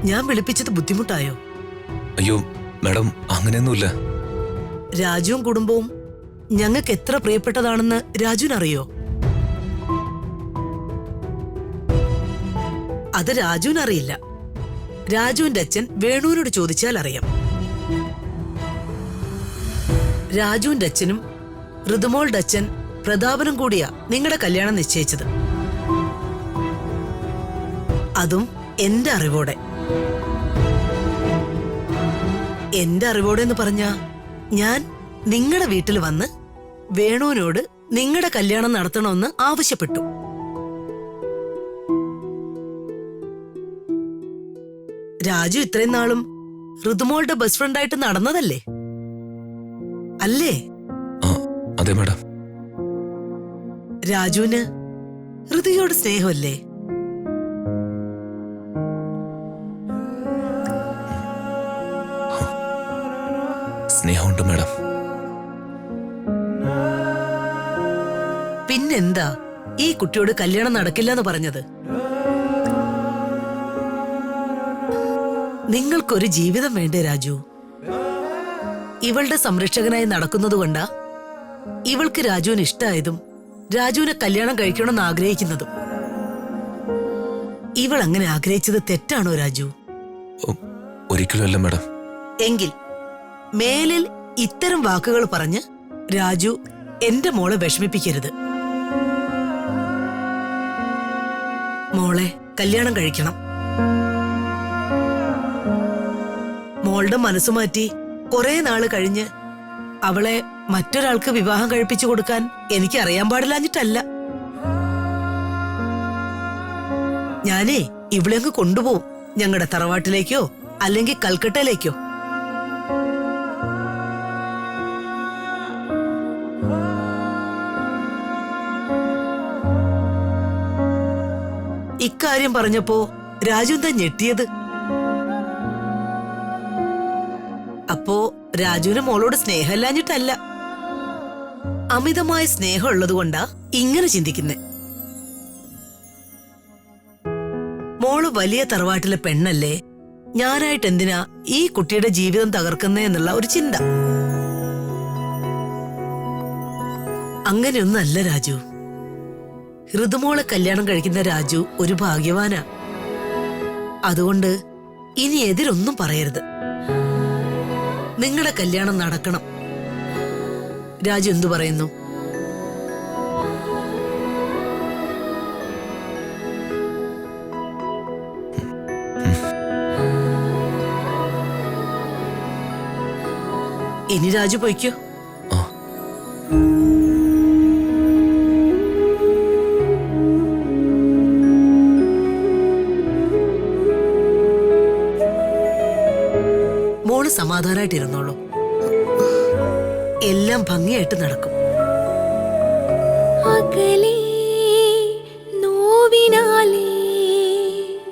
ഞാൻ വിളിപ്പിച്ചത് ബുദ്ധിമുട്ടായോ? അയ്യോ മാഡം, അങ്ങനെയൊന്നുമില്ല. രാജുവും കുടുംബവും ഞങ്ങൾക്ക് എത്ര പ്രിയപ്പെട്ടതാണെന്ന് രാജുവിനറിയോ? അത് രാജുവിനറിയില്ല. രാജുവിന്റെ അച്ഛൻ വേണുവിനോട് ചോദിച്ചാൽ അറിയാം. രാജുവിന്റെ അച്ഛനും ഋതുമോളുടെ അച്ഛൻ പ്രതാപനും കൂടിയാ നിങ്ങളുടെ കല്യാണം നിശ്ചയിച്ചത്. അതും എന്റെ അറിവോടെ. എന്റെ അറിവോടെ എന്ന് പറഞ്ഞാ ഞാൻ നിങ്ങളുടെ വീട്ടിൽ വന്ന് വേണുവിനോട് നിങ്ങളുടെ കല്യാണം നടത്തണമെന്ന് ആവശ്യപ്പെട്ടു. രാജു ഇത്രയും നാളും ഋതുമോളുടെ ബെസ്റ്റ് ഫ്രണ്ടായിട്ട് നടന്നതല്ലേ? അല്ലേ? അതെ മാഡം. രാജുവിന് ഋതുയോട് സ്നേഹമല്ലേ? സ്നേഹമുണ്ട് മാഡം. പിന്നെന്താ ഈ കുട്ടിയോട് കല്യാണം നടക്കില്ലെന്ന് പറഞ്ഞത്? നിങ്ങൾക്കൊരു ജീവിതം വേണ്ടേ രാജു? ഇവളുടെ സംരക്ഷകനായി നടക്കുന്നതുകൊണ്ടാ ഇവൾക്ക് രാജുവിന് ഇഷ്ടായതും രാജുവിനെ കല്യാണം കഴിക്കണമെന്ന് ആഗ്രഹിക്കുന്നതും. ഇവൾ അങ്ങനെ ആഗ്രഹിച്ചത് തെറ്റാണോ രാജു? ഒരിക്കലും അല്ല മാഡം. എങ്കിൽ മേലിൽ ഇത്തരം വാക്കുകൾ പറഞ്ഞ് രാജു എന്റെ മോളെ വിഷമിപ്പിക്കരുത്. മോളെ കല്യാണം കഴിക്കണം. മോളുടെ മനസ്സു മാറ്റി കുറെ നാള് കഴിഞ്ഞ് അവളെ മറ്റൊരാൾക്ക് വിവാഹം കഴിപ്പിച്ചു കൊടുക്കാൻ എനിക്ക് അറിയാൻ പാടില്ലാഞ്ഞിട്ടല്ല. ഞാനേ ഇവിടെ അങ്ങ് കൊണ്ടുപോകും, ഞങ്ങളുടെ തറവാട്ടിലേക്കോ അല്ലെങ്കിൽ കൽക്കട്ടയിലേക്കോ. ഇക്കാര്യം പറഞ്ഞപ്പോ രാജു എന്താ ഞെട്ടിയത്? അപ്പോ രാജുവിന് മോളോട് സ്നേഹമില്ലാഞ്ഞിട്ടല്ല, അമിതമായ സ്നേഹം ഉള്ളതുകൊണ്ടാ ഇങ്ങനെ ചിന്തിക്കുന്നെ. മോള് വലിയ തറവാട്ടിലെ പെണ്ണല്ലേ, ഞാനായിട്ട് എന്തിനാ ഈ കുട്ടിയുടെ ജീവിതം തകർക്കുന്നേ എന്നുള്ള ഒരു ചിന്ത. അങ്ങനെയൊന്നല്ല രാജു. ഋതുമോളെ കല്യാണം കഴിക്കുന്ന രാജു ഒരു ഭാഗ്യവാനാ. അതുകൊണ്ട് ഇനി എതിരൊന്നും പറയരുത്. നിങ്ങളുടെ കല്യാണം നടക്കണം. രാജു എന്തു പറയുന്നു? ഇനി രാജു പോയിക്കോ. മോള് സമാധാനായിട്ടിരുന്നോളൂ. എല്ലാം ഭംഗിയായിട്ട് നടക്കും.